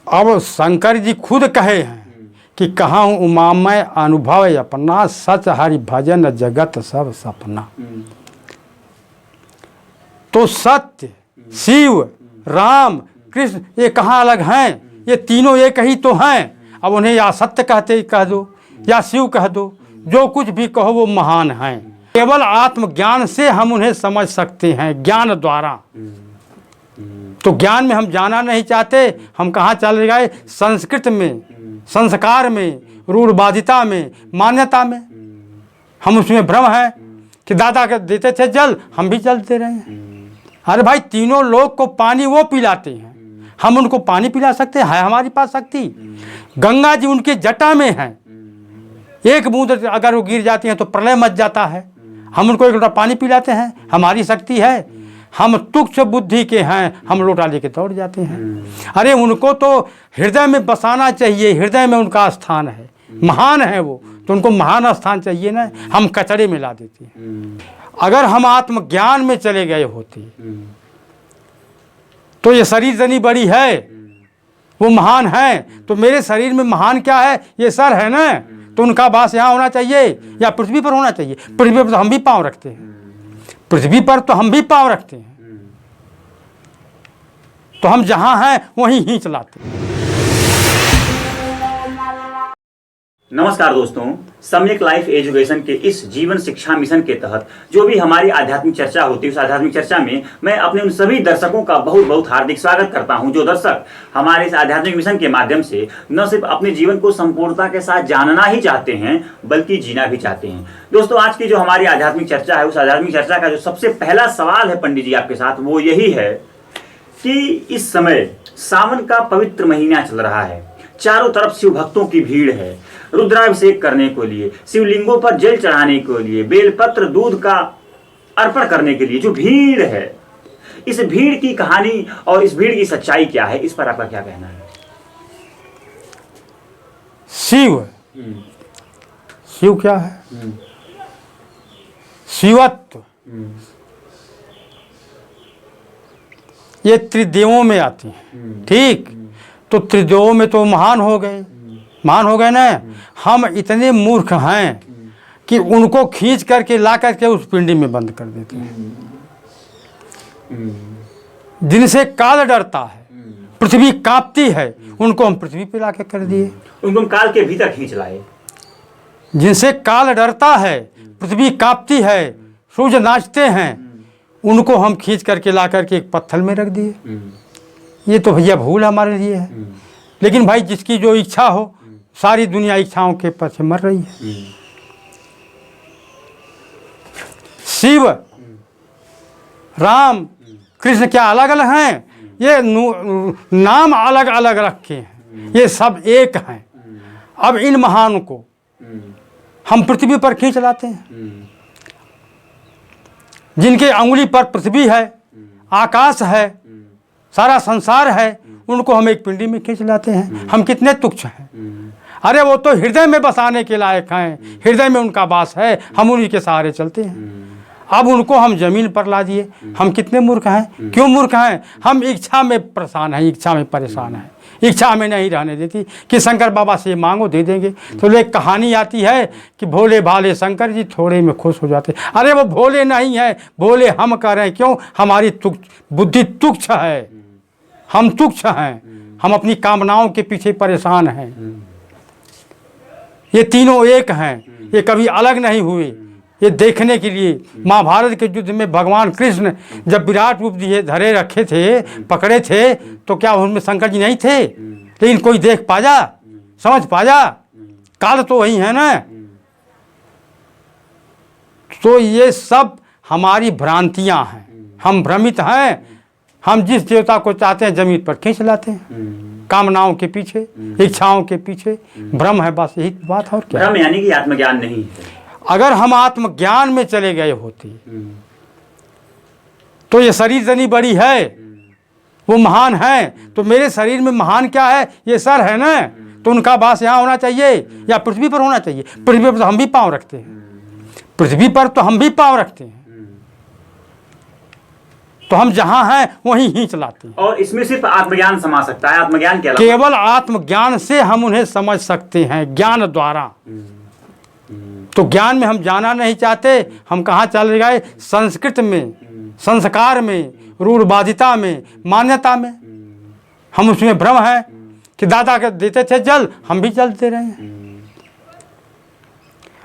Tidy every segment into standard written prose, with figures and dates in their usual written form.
अब शंकर जी खुद कहे हैं कि कहाँ हूँ उमामय अनुभव अपना, सच हरि भजन जगत सब सपना। तो सत्य, शिव, राम, कृष्ण ये कहाँ अलग हैं? ये तीनों एक ही तो हैं। अब उन्हें या सत्य कहते कह दो या शिव कह दो, जो कुछ भी कहो वो महान हैं। केवल आत्मज्ञान से हम उन्हें समझ सकते हैं, ज्ञान द्वारा। तो ज्ञान में हम जाना नहीं चाहते, हम कहाँ चले गए? संस्कृत में, संस्कार में, रूढ़वादिता में, मान्यता में। हम उसमें भ्रम है कि दादा के देते थे जल, हम भी जल दे रहे हैं। अरे भाई, तीनों लोग को पानी वो पिलाते हैं, हम उनको पानी पिला सकते हैं? है हमारे पास शक्ति? गंगा जी उनके जटा में है, एक बूंद अगर वो गिर जाती है तो प्रलय मच जाता है। हम उनको एक लोटा पानी पिलाते हैं? हमारी शक्ति है? हम तुच्छ बुद्धि के हैं, हम लोटा लेके दौड़ जाते हैं। अरे उनको तो हृदय में बसाना चाहिए, हृदय में उनका स्थान है, महान है वो, तो उनको महान स्थान चाहिए ना। हम कचड़े में ला देते हैं। अगर हम आत्मज्ञान में चले गए होते तो ये शरीर जनी बड़ी है, वो महान है। तो मेरे शरीर में महान क्या है? ये सर है ना, तो उनका वास यहाँ होना चाहिए या पृथ्वी पर होना चाहिए? पृथ्वी पर तो हम भी पाँव रखते हैं, पृथ्वी पर तो हम भी पाँव रखते हैं। तो हम जहाँ हैं वहीं ही चलाते हैं। नमस्कार दोस्तों, सम्यक लाइफ एजुकेशन के इस जीवन शिक्षा मिशन के तहत जो भी हमारी आध्यात्मिक चर्चा होती है, उस आध्यात्मिक चर्चा में मैं अपने उन सभी दर्शकों का बहुत बहुत हार्दिक स्वागत करता हूं, जो दर्शक हमारे इस आध्यात्मिक मिशन के माध्यम से न सिर्फ अपने जीवन को संपूर्णता के साथ जानना ही चाहते हैं, बल्कि जीना भी चाहते हैं। दोस्तों, आज की जो हमारी आध्यात्मिक चर्चा है, उस आध्यात्मिक चर्चा का जो सबसे पहला सवाल है पंडित जी आपके साथ, वो यही है कि इस समय सावन का पवित्र महीना चल रहा है, चारों तरफ शिव भक्तों की भीड़ है, रुद्राभिषेक करने के लिए, शिवलिंगों पर जल चढ़ाने के लिए, बेलपत्र दूध का अर्पण करने के लिए जो भीड़ है, इस भीड़ की कहानी और इस भीड़ की सच्चाई क्या है, इस पर आपका क्या कहना है? शिव, शिव क्या है? शिवत्व ये त्रिदेवों में आती है, ठीक? तो त्रिदेवों में तो महान हो गए, महान हो गए ना। हम इतने मूर्ख हैं कि उनको खींच करके ला करके उस पिंडी में बंद कर देते हैं। जिनसे काल डरता है, पृथ्वी कांपती है, उनको हम पृथ्वी पे ला के कर दिए। उनको हम काल के भीतर खींच लाए। जिनसे काल डरता है, पृथ्वी कांपती है, सूर्य नाचते हैं, उनको हम खींच करके ला करके एक पत्थर में रख दिए। ये तो भैया भूल हमारे लिए है। लेकिन भाई, जिसकी जो इच्छा हो, सारी दुनिया इच्छाओं के पीछे मर रही है। शिव, राम, कृष्ण क्या अलग अलग हैं? ये नाम अलग अलग रखे हैं, ये सब एक हैं। अब इन महान को हम पृथ्वी पर खींच लाते हैं। जिनके अंगुली पर पृथ्वी है, आकाश है, सारा संसार है, उनको हम एक पिंडी में खींच लाते हैं। हम कितने तुच्छ हैं। अरे वो तो हृदय में बसाने के लायक हैं, हृदय में उनका वास है, हम उन्हीं के सहारे चलते हैं। अब उनको हम जमीन पर ला दिए। हम कितने मूर्ख हैं। क्यों मूर्ख हैं? हम इच्छा में परेशान हैं, इच्छा में परेशान हैं। इच्छा हमें नहीं रहने देती कि शंकर बाबा से मांगो दे देंगे। तो एक कहानी आती है कि भोले भाले शंकर जी थोड़े में खुश हो जाते। अरे वो भोले नहीं है, भोले हम कह रहे हैं। क्यों? हमारी बुद्धि तुच्छ है, हम तुच्छ हैं, हम अपनी कामनाओं के पीछे परेशान हैं। ये तीनों एक हैं, ये कभी अलग नहीं हुए। ये देखने के लिए महाभारत के युद्ध में भगवान कृष्ण जब विराट रूप दिए धरे रखे थे, पकड़े थे, तो क्या उनमें शंकर जी नहीं थे? लेकिन कोई देख पाया, समझ पाया? काल तो वही है ना। तो ये सब हमारी भ्रांतियां हैं, हम भ्रमित हैं। हम जिस देवता को चाहते हैं जमीन पर खींच लाते हैं, कामनाओं के पीछे, इच्छाओं के पीछे। भ्रम है, बस यही बात। और क्या? भ्रम यानी कि आत्मज्ञान नहीं है। अगर हम आत्मज्ञान में चले गए होते तो ये शरीर जनी बड़ी है, वो महान है। तो मेरे शरीर में महान क्या है? ये सर है ना, तो उनका वास यहाँ होना चाहिए या पृथ्वी पर होना चाहिए? पृथ्वी पर तो हम भी पाँव रखते हैं, पृथ्वी पर तो हम भी पाँव रखते हैं। तो हम जहाँ हैं वहीं ही चलाते हैं। और इसमें सिर्फ आत्मज्ञान समा सकता है, आत्मज्ञान के अलावा केवल आत्मज्ञान से हम उन्हें समझ सकते हैं, ज्ञान द्वारा। तो ज्ञान में हम जाना नहीं चाहते, हम कहाँ चले गए? संस्कृत में, संस्कार में, रूढ़वादिता में, मान्यता में। हम उसमें भ्रम है कि दादा के देते थे जल, हम भी जल दे रहे हैं।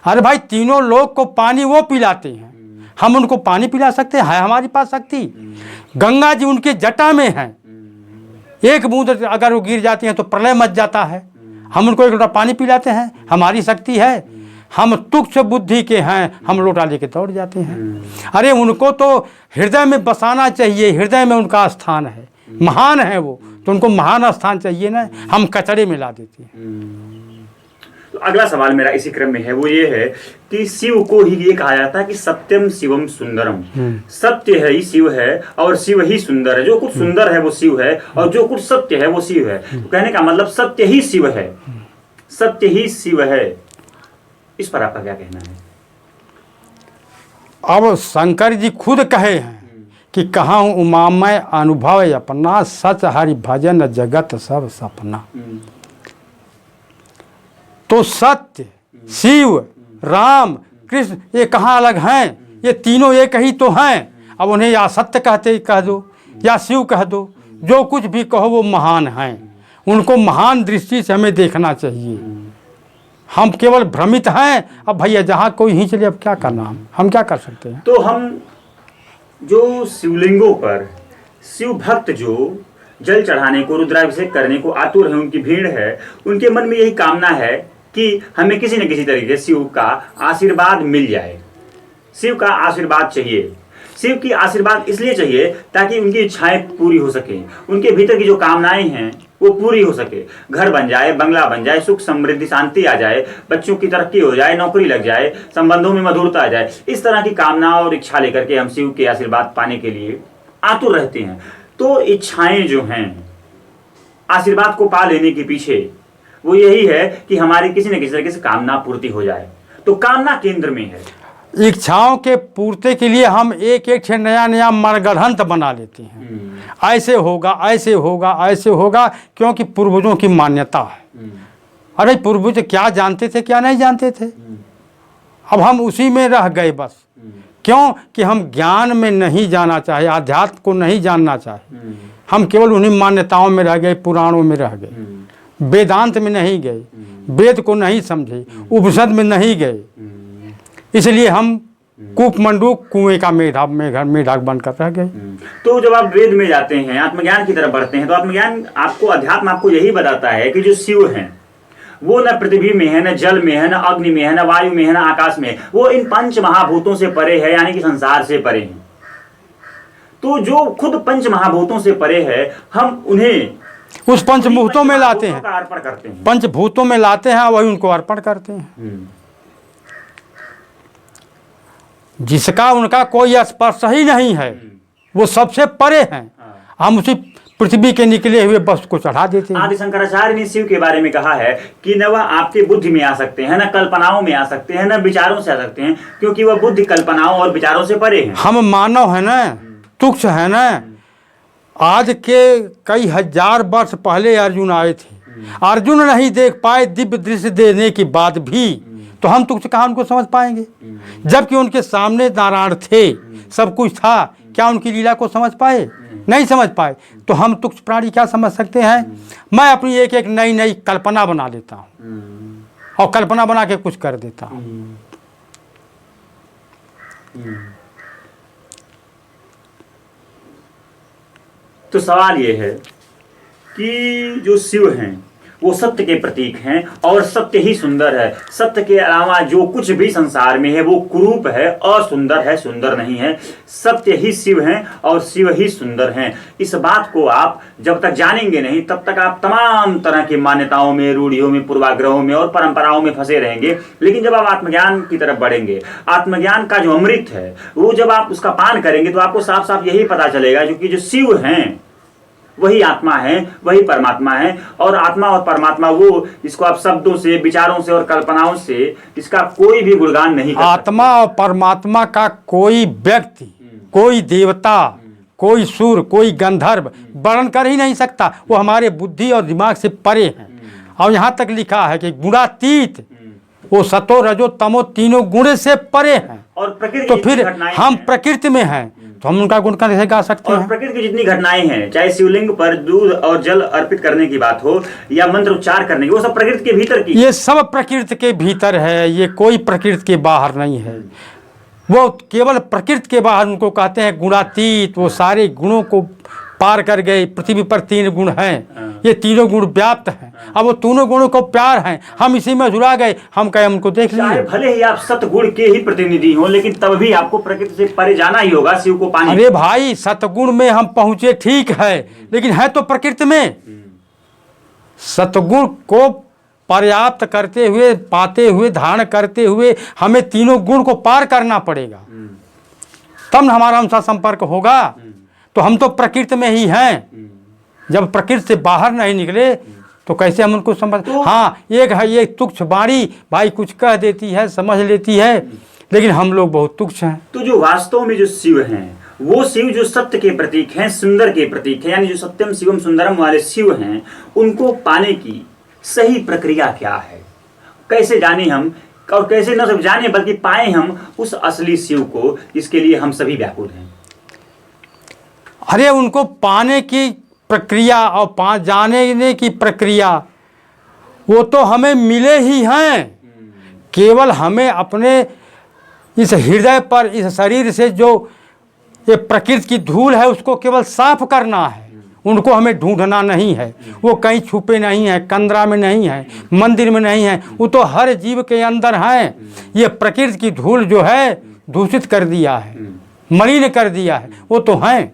अरे भाई, तीनों लोग को पानी वो पिलाते हैं, हम उनको पानी पिला सकते हैं? है हमारे पास शक्ति? गंगा जी उनके जटा में है, एक बूंद अगर वो गिर जाती है तो प्रलय मच जाता है। हम उनको एक लोटा पानी पिलाते हैं, हमारी शक्ति है? हम तुच्छ बुद्धि के हैं, हम लोटा लेके दौड़ जाते हैं। अरे उनको तो हृदय में बसाना चाहिए, हृदय में उनका स्थान है, महान है वो, तो उनको महान स्थान चाहिए ना, हम कचड़े में ला देते हैं। तो अगला सवाल मेरा इसी क्रम में है, वो ये है कि शिव को ही ये कहा जाता है कि सत्यम शिवम सुंदरम। सत्य है ही शिव है और शिव ही सुंदर है। जो कुछ सुंदर है वो शिव है और जो कुछ सत्य है वो शिव है। तो कहने का मतलब सत्य ही शिव है, सत्य ही शिव है। इस पर आपका क्या कहना है? अब शंकर जी खुद कहे हैं कि कहाँ उमामय अनुभव अपना, सच हरि भजन जगत सब सपना। तो सत्य, शिव, राम, कृष्ण ये कहाँ अलग हैं? ये तीनों एक ही तो हैं। अब उन्हें या सत्य कहते कह दो या शिव कह दो, जो कुछ भी कहो वो महान हैं। उनको महान दृष्टि से हमें देखना चाहिए। हम केवल भ्रमित हैं। अब भैया जहाँ कोई ही चले, अब क्या करना, हम क्या कर सकते हैं? तो हम जो शिवलिंगों पर शिव भक्त जो जल चढ़ाने को, रुद्राभिषेक करने को आतुर है, उनकी भीड़ है, उनके मन में यही कामना है कि हमें किसी न किसी तरीके से शिव का आशीर्वाद मिल जाए। शिव का आशीर्वाद चाहिए। शिव की आशीर्वाद इसलिए चाहिए ताकि उनकी इच्छाएं पूरी हो सके, उनके भीतर की जो कामनाएं हैं वो पूरी हो सके। घर बन जाए, बंगला बन जाए, सुख समृद्धि शांति आ जाए, बच्चों की तरक्की हो जाए, नौकरी लग जाए, संबंधों में मधुरता आ जाए। इस तरह की कामना और इच्छा लेकर के हम शिव के आशीर्वाद पाने के लिए आतुर रहते हैं। तो इच्छाएं जो हैं आशीर्वाद को पा लेने के पीछे वो यही है कि हमारी किसी न किसी तरीके से कामना पूर्ति हो जाए। तो कामना केंद्र में है। इच्छाओं के पूर्ति के लिए हम एक एक से नया नया मरगढ़ंत बना लेते हैं। ऐसे होगा, ऐसे होगा, ऐसे होगा, क्योंकि पूर्वजों की मान्यता है। अरे पूर्वज क्या जानते थे, क्या नहीं जानते थे? अब हम उसी में रह गए बस। क्यों कि हम ज्ञान में नहीं जाना चाहे, आध्यात्म को नहीं जानना चाहे। हम केवल उन्हीं मान्यताओं में रह गए, पुराणों में रह गए, वेदांत में नहीं गए, वेद को नहीं समझे, उपनिषद में नहीं गए। इसलिए हम कूपमंडूक कुएं का मेढक बनकर रह गए। तो जब आप वेद में जाते हैं, आत्मज्ञान की तरफ बढ़ते हैं, तो आत्मज्ञान आपको, अध्यात्म आपको यही बताता है कि जो शिव हैं वो न पृथ्वी में है, न जल में है, न अग्नि में है, न वायु में है, न आकाश में है। वो इन पंच महाभूतों से परे है, यानी कि संसार से परे हैं। तो जो खुद पंच महाभूतों से परे है, हम उन्हें उस पंचभूतों में लाते हैं, अर्पण करते हैं, पंचभूतों में लाते हैं, वही उनको अर्पण करते हैं। जिसका उनका कोई स्पर्श ही नहीं है, वो सबसे परे हैं। हम उसी पृथ्वी के निकले हुए वस्तु को चढ़ा देते हैं। आदि शंकराचार्य ने शिव के बारे में कहा है कि न वह आपके बुद्धि में आ सकते हैं, न कल्पनाओं में आ सकते हैं, न विचारों से आ सकते हैं, क्योंकि वह बुद्धि, कल्पनाओं और विचारों से परे हैं। हम मानव है ना, तुच्छ है ना। आज के कई हजार वर्ष पहले अर्जुन आए थे, अर्जुन नहीं देख पाए दिव्य दृश्य देने के बाद भी, तो हम तुच्छ कहाँ उनको समझ पाएंगे? जबकि उनके सामने नारायण थे, सब कुछ था, क्या उनकी लीला को समझ पाए? नहीं समझ पाए। तो हम तुच्छ प्राणी क्या समझ सकते हैं? मैं अपनी एक एक नई नई कल्पना बना लेता हूँ और कल्पना बना के कुछ कर देता हूँ। तो सवाल ये है कि जो शिव हैं वो सत्य के प्रतीक हैं और सत्य ही सुंदर है। सत्य के अलावा जो कुछ भी संसार में है वो कुरूप है, असुंदर है, सुंदर नहीं है। सत्य ही शिव हैं और शिव ही सुंदर हैं। इस बात को आप जब तक जानेंगे नहीं, तब तक आप तमाम तरह की मान्यताओं में, रूढ़ियों में, पूर्वाग्रहों में और परंपराओं में फंसे रहेंगे। लेकिन जब आप आत्मज्ञान की तरफ बढ़ेंगे, आत्मज्ञान का जो अमृत है वो जब आप उसका पान करेंगे, तो आपको साफ साफ यही पता चलेगा क्योंकि जो शिव हैं वही आत्मा है, वही परमात्मा है। और आत्मा और परमात्मा वो जिसको आप शब्दों से, विचारों से और कल्पनाओं से इसका कोई भी गुणगान नहीं कर सकते। आत्मा और परमात्मा का कोई व्यक्ति, कोई देवता, कोई सूर, कोई गंधर्व वर्णन कर ही नहीं सकता। वो हमारे बुद्धि और दिमाग से परे हैं। और यहाँ तक लिखा है कि गुणातीत, वो सतो रजो तमो तीनों गुण से परे हैं। और प्रकृति तो की फिर जितनी घटनाएं हम हैं, प्रकृति में हैं तो हम उनका गुण कैसे गा सकते और हैं? प्रकृति की जितनी घटनाएं हैं, चाहे शिवलिंग पर दूध और जल अर्पित करने की बात हो या मंत्र उच्चार करने की, वो सब प्रकृति के भीतर की। ये सब प्रकृति के भीतर है, ये कोई प्रकृति के बाहर नहीं है। वो केवल प्रकृति के बाहर, उनको कहते हैं गुणातीत। वो सारे गुणों को पार कर गए। पृथ्वी पर 3 गुण हैं, ये तीनों गुण व्याप्त हैं। अब वो तीनों गुणों को प्यार हैं, हम इसी में जुड़ा गए। हम कहे उनको देख चाहे लिए। भले ही आप सतगुण के ही प्रतिनिधि हो, लेकिन तब भी आपको प्रकृति से परे जाना ही होगा शिव को पाने। अरे भाई, सतगुण में हम पहुंचे ठीक है, लेकिन है तो प्रकृति में। सतगुण को पर्याप्त करते हुए, पाते हुए, धारण करते हुए हमें तीनों गुण को पार करना पड़ेगा, तब न हमारा उनसे संपर्क होगा। तो हम तो प्रकृति में ही हैं। जब प्रकृति से बाहर नहीं निकले तो कैसे हम उनको समझ। हाँ, एक है ये तुच्छ वाणी, भाई कुछ कह देती है, समझ लेती है, लेकिन हम लोग बहुत तुच्छ हैं। तो जो वास्तव में जो शिव हैं, वो शिव जो सत्य के प्रतीक हैं, सुंदर के प्रतीक हैं, यानी जो सत्यम शिवम सुंदरम वाले शिव हैं, उनको पाने की सही प्रक्रिया क्या है? कैसे जाने हम, और कैसे न सिर्फ जाने बल्कि पाए हम उस असली शिव को, जिसके लिए हम सभी व्याकुल हैं? अरे उनको पाने की प्रक्रिया और जाने की प्रक्रिया वो तो हमें मिले ही हैं। केवल हमें अपने इस हृदय पर, इस शरीर से जो ये प्रकृति की धूल है उसको केवल साफ करना है। उनको हमें ढूंढना नहीं है। वो कहीं छुपे नहीं हैं, कंदरा में नहीं है, मंदिर में नहीं है, वो तो हर जीव के अंदर हैं। ये प्रकृति की धूल जो है दूषित कर दिया है, मलिन कर दिया है, वो तो हैं।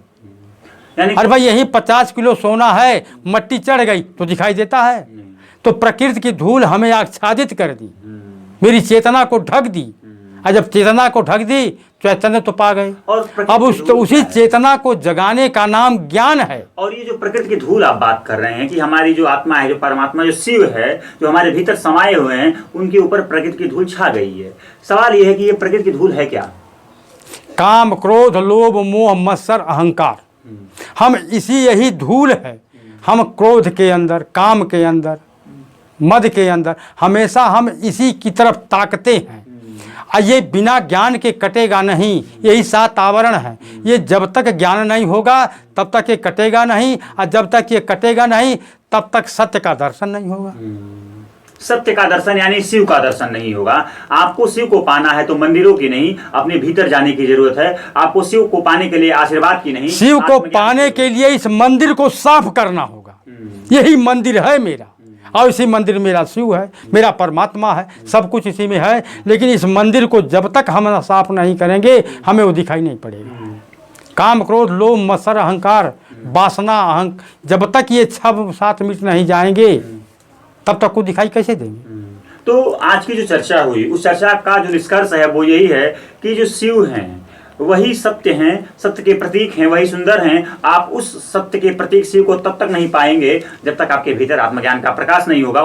अरे भाई, यही 50 किलो सोना है, मट्टी चढ़ गई तो दिखाई देता है। तो प्रकृति की धूल हमें आच्छादित कर दी, मेरी चेतना को ढक दी। और जब चेतना को ढक दी, चैतन्य तो पा गए। अब उसी चेतना को जगाने का नाम ज्ञान है। और ये जो प्रकृति की धूल आप बात कर रहे हैं कि हमारी जो आत्मा है, जो परमात्मा, जो शिव है, जो हमारे भीतर समाये हुए हैं, उनके ऊपर प्रकृति की धूल छा गई है। सवाल ये है कि ये प्रकृति की धूल है क्या? काम, क्रोध, लोभ, मोह, मत्सर, अहंकार, हम यही धूल है। हम क्रोध के अंदर, काम के अंदर, मद के अंदर, हमेशा हम इसी की तरफ ताकते हैं। और ये बिना ज्ञान के कटेगा नहीं। यही 7 आवरण है। ये जब तक ज्ञान नहीं होगा तब तक ये कटेगा नहीं, और जब तक ये कटेगा नहीं तब तक सत्य का दर्शन नहीं होगा। सत्य का दर्शन यानी शिव का दर्शन नहीं होगा। आपको शिव को पाना है तो मंदिरों की नहीं, अपने भीतर जाने की जरूरत है। आपको शिव को पाने के लिए आशीर्वाद की नहीं, शिव को पाने के लिए इस मंदिर को साफ करना होगा। यही मंदिर है मेरा, और इसी मंदिर मेरा शिव है, मेरा परमात्मा है, सब कुछ इसी में है। लेकिन इस मंदिर को जब तक हम साफ नहीं करेंगे हमें वो दिखाई नहीं पड़ेगा। काम, क्रोध, लोभ, मत्सर, अहंकार, वासना, जब तक ये 6 7 मिनट नहीं जाएंगे तब तक को दिखाई कैसे देंगे? तो आज की जो चर्चा हुई, उस चर्चा का जो निष्कर्ष है वो यही है कि जो शिव हैं वही सत्य हैं, सत्य के प्रतीक हैं, वही सुंदर हैं। आप उस सत्य के प्रतीक शिव को तब तक नहीं पाएंगे जब तक आपके भीतर आत्मज्ञान का प्रकाश नहीं होगा।